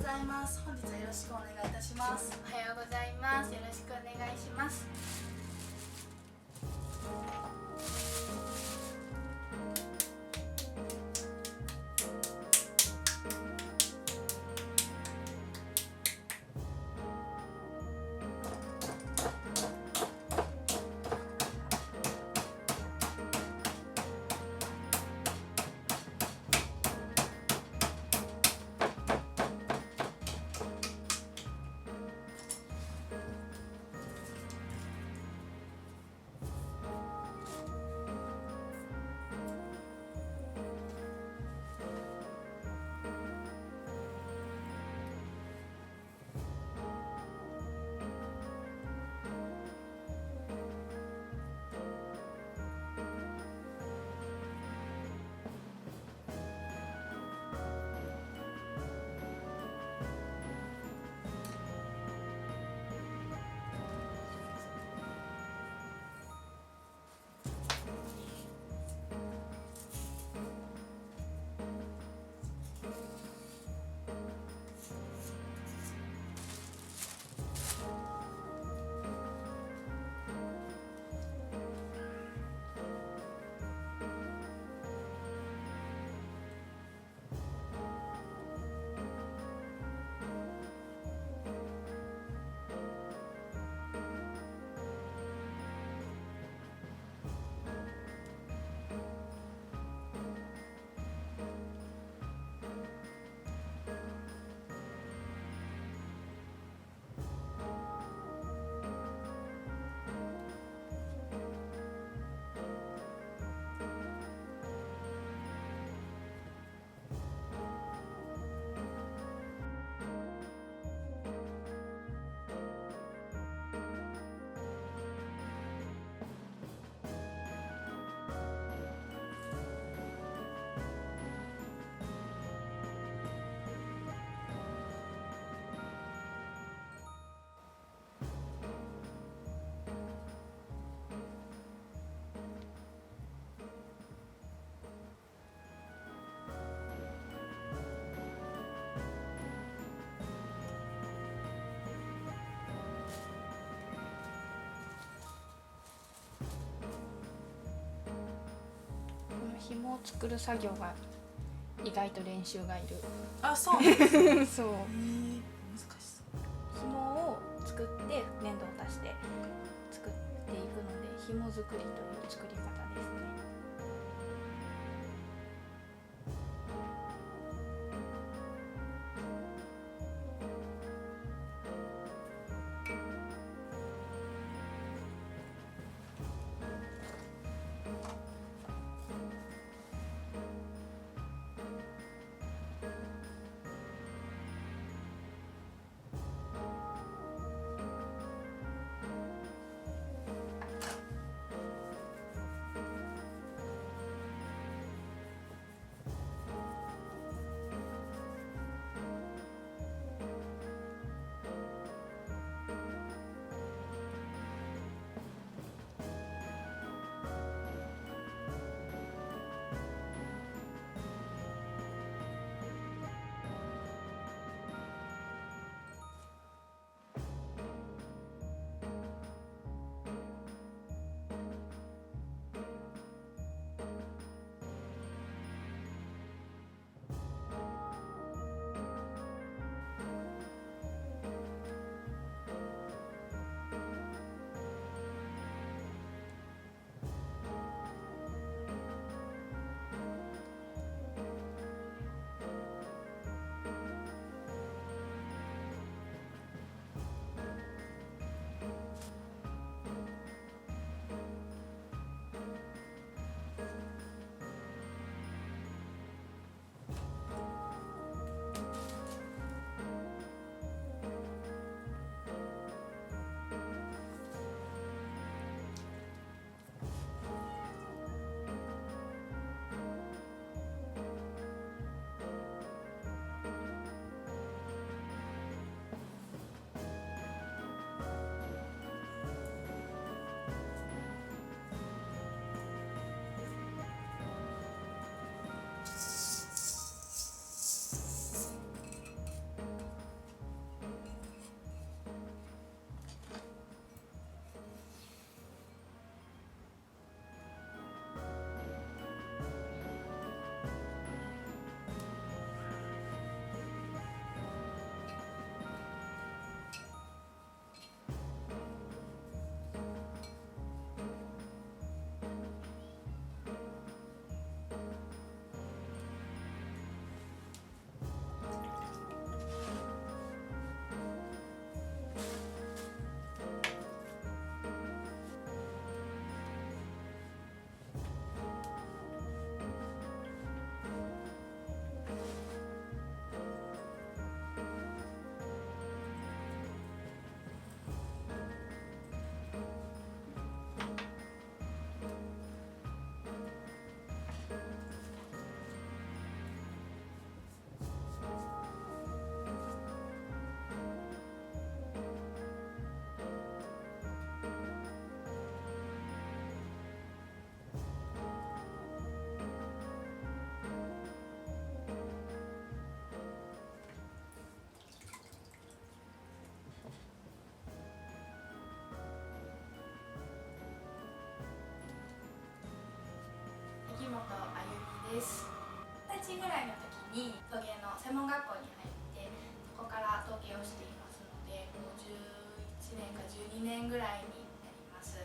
ざいます。本日はよろしくお願いいたします。おはようございます。よろしくお願いします。紐を作る作業が意外と練習がいる。あ、そうなんですね。そう。難しそう。紐を作って粘土を足して作っていくので、紐作りという作り方ですね。歳ぐらいの時に陶芸の専門学校に入ってそこから陶芸をしていますのでもう11年か12年ぐらいになります。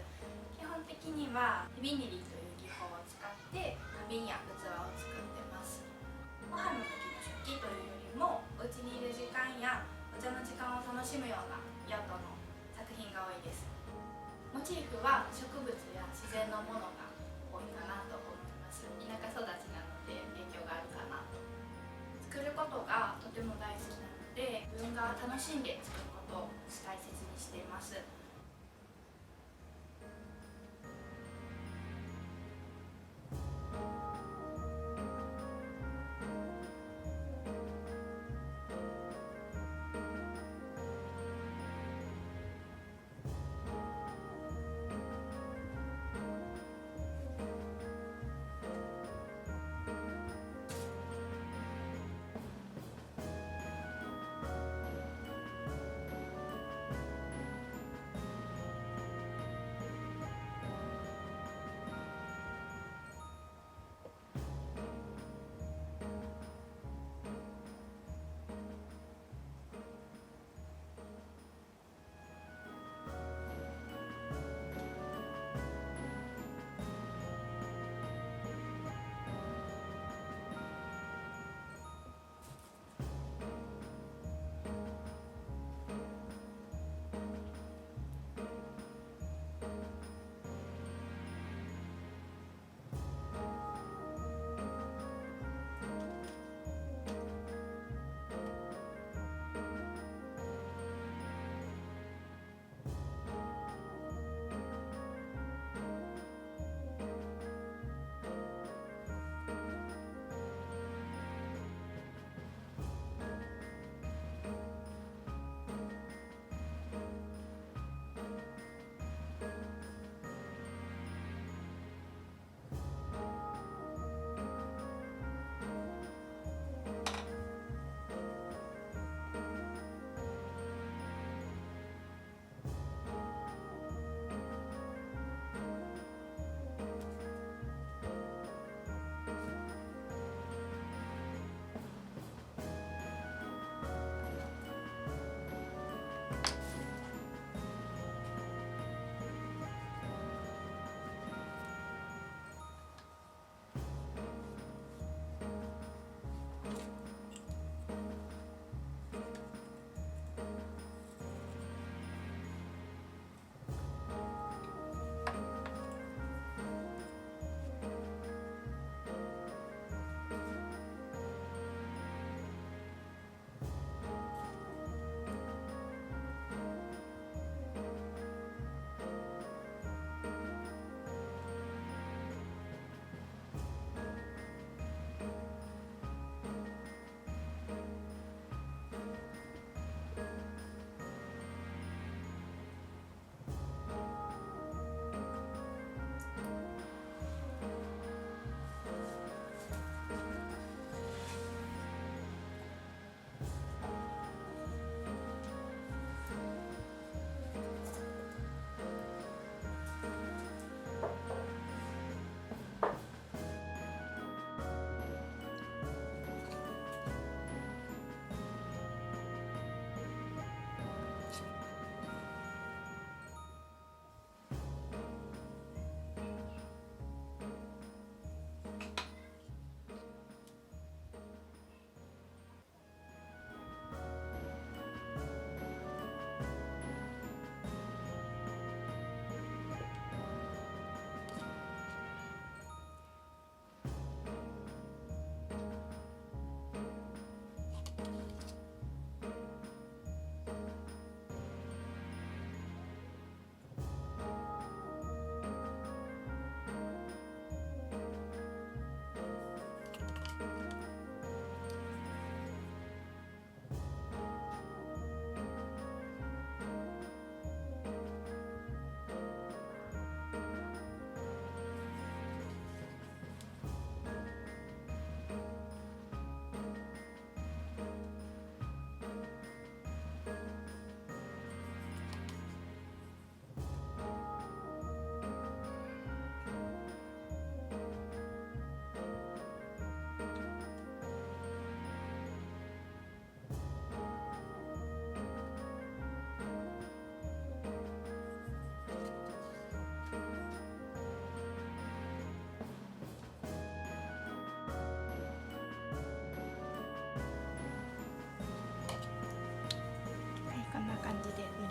基本的には手びねりという技法を使って花瓶や器を作ってます。ご飯の時の食器というよりもお家にいる時間やお茶の時間を楽しむような用途の作品が多いです。モチーフは植物や自然のものが多いかなと思います。田舎育ちなので影響があるかなと。作ることがとても大好きなので自分が楽しんで作ることを大切にしています。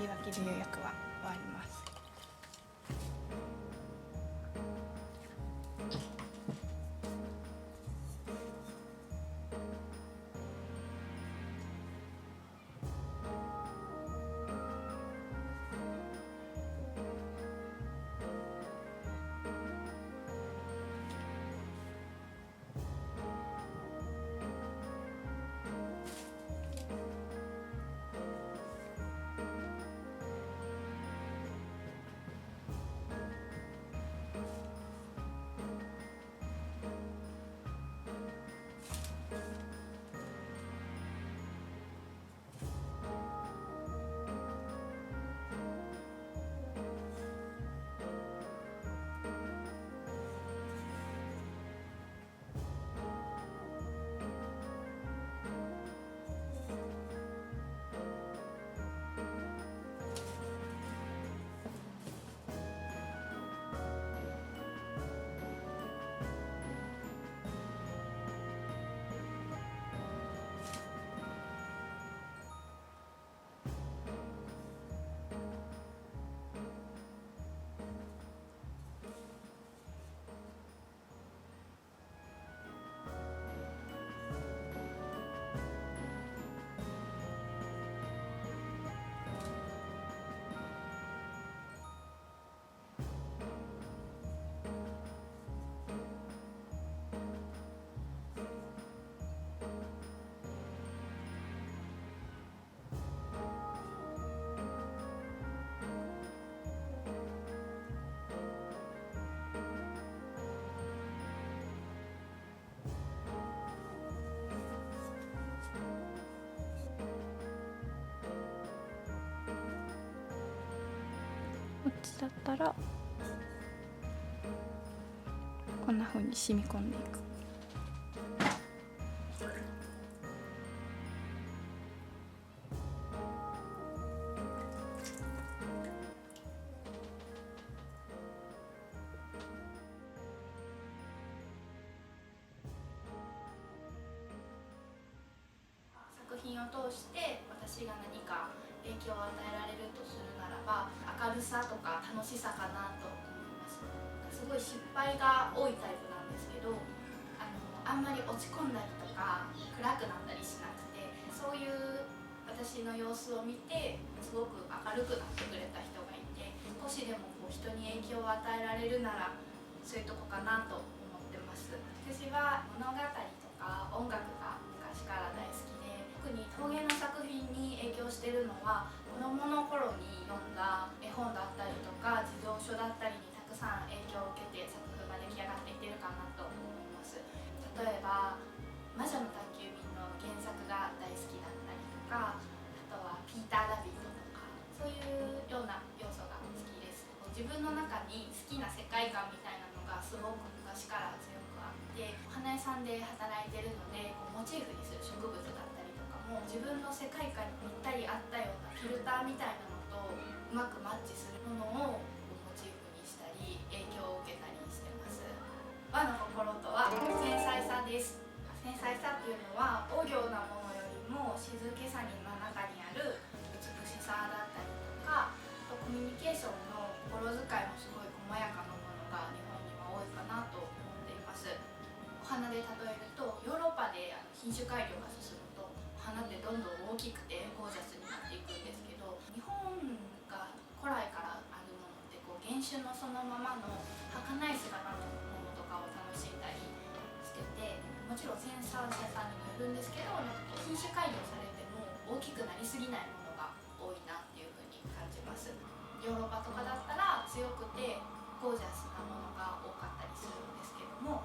り分ける予約はあります。こっちだったらこんな風に染み込んでいく。作品を通して私が何か影響を与えられるとするならば明るさとか楽しさかなと思います。すごい失敗が多いタイプなんですけど、あんまり落ち込んだりとか暗くなったりしなくて、そういう私の様子を見てすごく明るくなってくれた人がいて、少しでもこう人に影響を与えられるならそういうとこかなと思ってます。私は物語とか音楽が昔から大好きで、特に陶芸の作品に影響しているのは子どもの頃に読んだ絵本だったりとか児童書だったりにたくさん影響を受けて作風が出来上がっていってるかなと思います。例えば魔女の宅急便の原作が大好きだったりとか、あとはピーター・ラビットとか、そういうような要素が好きです。自分の中に好きな世界観みたいなのがすごく昔から強くあって、お花屋さんで働いてるのでモチーフにする植物だったりとかも自分の世界観にぴったり合ったようなフィルターみたいなのとうまくマッチするものをモチーフにしたり影響を受けたりしてます。和の心とは繊細さです。繊細さっていうのは大行なものよりも静けさの中にある美しさだったりとか、あとコミュニケーションの心遣いもすごい細やかなものが日本には多いかなと思っています。お花で例えるとヨーロッパで品種改良が進むとお花ってどんどん大きくてゴージャスになっていくんですけど、日本が古来からあるものってこう原種のそのままの儚い姿のものとかを楽しんだりしてて、もちろん生産者さんにもよるんですけど、品種改良されても大きくなりすぎないものが多いなっていうふうに感じます。ヨーロッパとかだったら強くてゴージャスなものが多かったりするんですけども、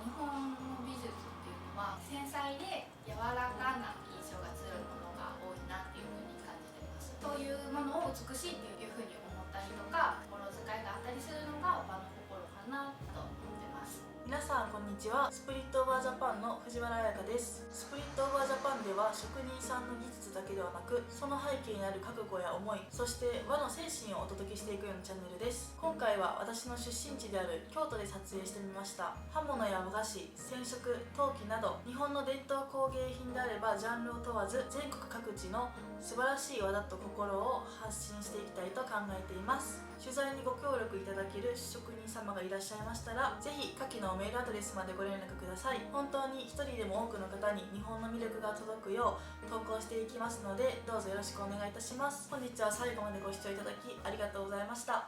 日本の美術っていうのは繊細で柔らかな印象が強いものが多いなっていうふうに感じてます。そういうものを美しいっていうふうに思ったりとか心遣いがあったりするのが和の心かなと思ってます。皆さんこんにちは。スプリットオーバージャパンの藤原彩香です。スプリットオーバージャパンでは職人さんの技術だけではなく、その背景にある覚悟や思い、そして和の精神をお届けしていくようなチャンネルです。今回は私の出身地である京都で撮影してみました。刃物や和菓子、染色、陶器など日本の伝統工芸品であればジャンルを問わず全国各地の素晴らしい技と心を発信していきたいと考えています。取材にご協力いただける職人様がいらっしゃいましたら、ぜひ下記のメールアドレスまでご連絡ください。本当に一人でも多くの方に日本の魅力が届くよう投稿していきますので、どうぞよろしくお願いいたします。本日は最後までご視聴いただきありがとうございました。